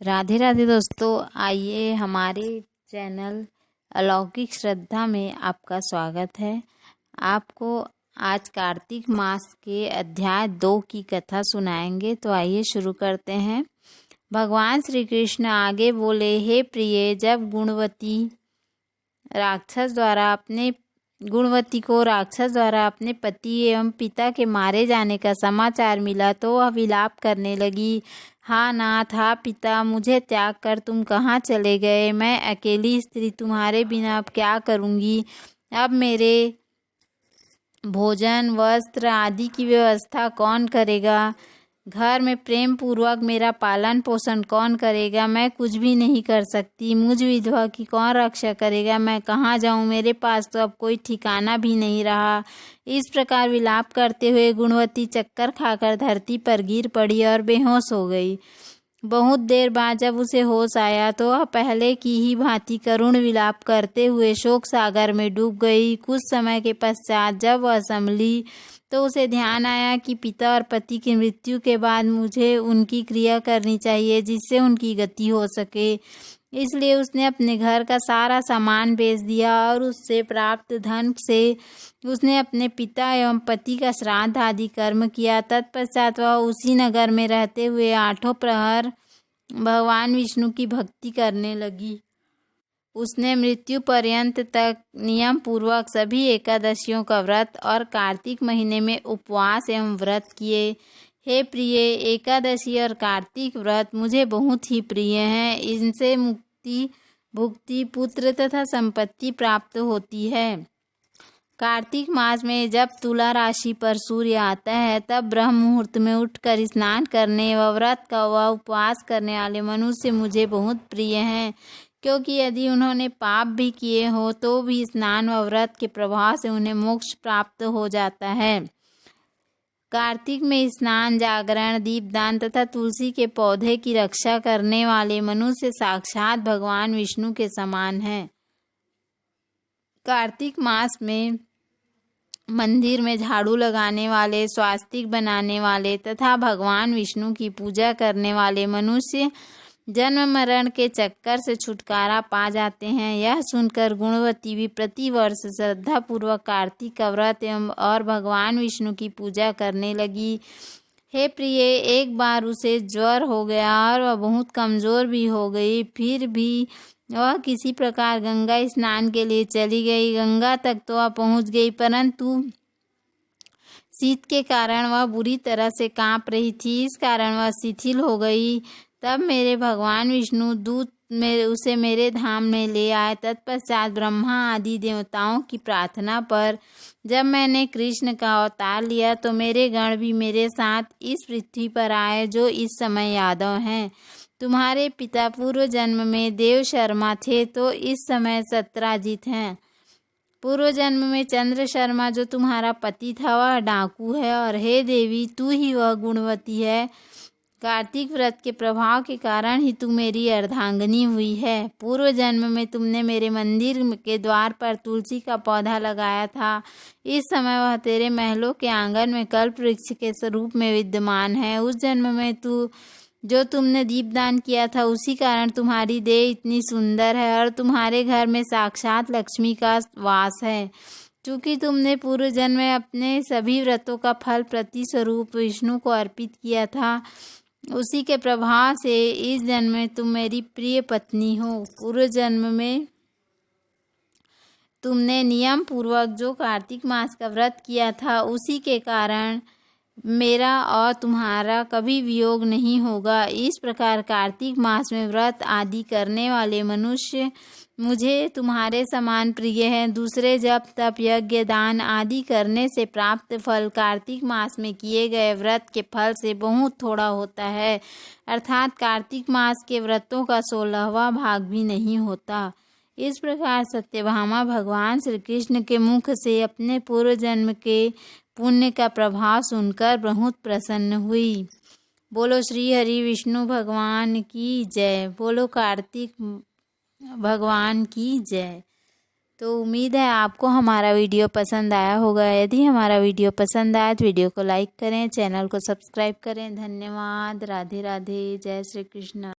राधे राधे दोस्तों, आइए हमारे चैनल अलौकिक श्रद्धा में आपका स्वागत है। आपको आज कार्तिक मास के अध्याय 2 की कथा सुनाएंगे। तो आइए शुरू करते हैं। भगवान श्री कृष्ण आगे बोले, हे प्रिय, जब गुणवती को राक्षस द्वारा अपने पति एवं पिता के मारे जाने का समाचार मिला तो वह विलाप करने लगी। हाँ नाथ, हाँ पिता, मुझे त्याग कर तुम कहाँ चले गए? मैं अकेली स्त्री तुम्हारे बिना अब क्या करूँगी? अब मेरे भोजन, वस्त्र आदि की व्यवस्था कौन करेगा? घर में प्रेम पूर्वक मेरा पालन पोषण कौन करेगा? मैं कुछ भी नहीं कर सकती। मुझ विधवा की कौन रक्षा करेगा? मैं कहाँ जाऊँ? मेरे पास तो अब कोई ठिकाना भी नहीं रहा। इस प्रकार विलाप करते हुए गुणवती चक्कर खाकर धरती पर गिर पड़ी और बेहोश हो गई। बहुत देर बाद जब उसे होश आया तो वह पहले की ही भांति करुण विलाप करते हुए शोक सागर में डूब गई। कुछ समय के पश्चात जब वह संभली तो उसे ध्यान आया कि पिता और पति की मृत्यु के बाद मुझे उनकी क्रिया करनी चाहिए जिससे उनकी गति हो सके। इसलिए उसने अपने घर का सारा सामान बेच दिया और उससे प्राप्त धन से उसने अपने पिता एवं पति का श्राद्ध आदि कर्म किया। तत्पश्चात वह उसी नगर में रहते हुए 8 प्रहर भगवान विष्णु की भक्ति करने लगी। उसने मृत्यु पर्यंत तक नियम पूर्वक सभी एकादशियों का व्रत और कार्तिक महीने में उपवास एवं व्रत किए। हे प्रिय, एकादशी और कार्तिक व्रत मुझे बहुत ही प्रिय हैं। इनसे मुक्ति, भुक्ति, पुत्र तथा संपत्ति प्राप्त होती है। कार्तिक मास में जब तुला राशि पर सूर्य आता है तब ब्रह्म मुहूर्त में उठकर स्नान करने व व्रत का व उपवास करने वाले मनुष्य मुझे बहुत प्रिय हैं, क्योंकि यदि उन्होंने पाप भी किए हो तो भी स्नान व व्रत के प्रभाव से उन्हें मोक्ष प्राप्त हो जाता है। कार्तिक में स्नान, जागरण, दीपदान तथा तुलसी के पौधे की रक्षा करने वाले मनुष्य साक्षात भगवान विष्णु के समान हैं। कार्तिक मास में मंदिर में झाड़ू लगाने वाले, स्वास्तिक बनाने वाले तथा भगवान विष्णु की पूजा करने वाले मनुष्य जन्म मरण के चक्कर से छुटकारा पा जाते हैं। यह सुनकर गुणवती भी प्रतिवर्ष श्रद्धा पूर्वक कार्तिक का व्रत एवं और भगवान विष्णु की पूजा करने लगी। हे प्रिय, एक बार उसे ज्वर हो गया और वह बहुत कमजोर भी हो गई। फिर भी वह किसी प्रकार गंगा स्नान के लिए चली गई। गंगा तक तो वह पहुंच गई, परंतु शीत के कारण वह बुरी तरह से कांप रही थी। इस कारण वह शिथिल हो गई। तब मेरे भगवान विष्णु दूत उसे मेरे धाम में ले आए। तत्पश्चात ब्रह्मा आदि देवताओं की प्रार्थना पर जब मैंने कृष्ण का अवतार लिया तो मेरे गण भी मेरे साथ इस पृथ्वी पर आए, जो इस समय यादव हैं। तुम्हारे पिता पूर्व जन्म में देव शर्मा थे तो इस समय सत्राजित हैं। पूर्व जन्म में चंद्र शर्मा जो तुम्हारा पति था वह डाकू है। और हे देवी, तू ही वह गुणवती है। कार्तिक व्रत के प्रभाव के कारण ही तू मेरी अर्धांगिनी हुई है। पूर्व जन्म में तुमने मेरे मंदिर के द्वार पर तुलसी का पौधा लगाया था। इस समय वह तेरे महलों के आंगन में कल्प वृक्ष के स्वरूप में विद्यमान है। उस जन्म में जो तुमने दीपदान किया था उसी कारण तुम्हारी देह इतनी सुंदर है और तुम्हारे घर में साक्षात लक्ष्मी का वास है। चूँकि तुमने पूर्व जन्म में अपने सभी व्रतों का फल प्रतिस्वरूप विष्णु को अर्पित किया था, उसी के प्रभाव से इस जन्म में तुम मेरी प्रिय पत्नी हो। पूर्व जन्म में तुमने नियम पूर्वक जो कार्तिक मास का व्रत किया था उसी के कारण मेरा और तुम्हारा कभी वियोग नहीं होगा। इस प्रकार कार्तिक मास में व्रत आदि करने वाले मनुष्य मुझे तुम्हारे समान प्रिय हैं। दूसरे जप, तप, यज्ञ, दान आदि करने से प्राप्त फल कार्तिक मास में किए गए व्रत के फल से बहुत थोड़ा होता है, अर्थात कार्तिक मास के व्रतों का 16वां भाग भी नहीं होता। इस प्रकार सत्यभामा भगवान श्री कृष्ण के मुख से अपने पूर्व जन्म के पुण्य का प्रभाव सुनकर बहुत प्रसन्न हुई। बोलो श्री हरि विष्णु भगवान की जय। बोलो कार्तिक भगवान की जय। तो उम्मीद है आपको हमारा वीडियो पसंद आया होगा। यदि हमारा वीडियो पसंद आया तो वीडियो को लाइक करें, चैनल को सब्सक्राइब करें। धन्यवाद। राधे राधे। जय श्री कृष्ण।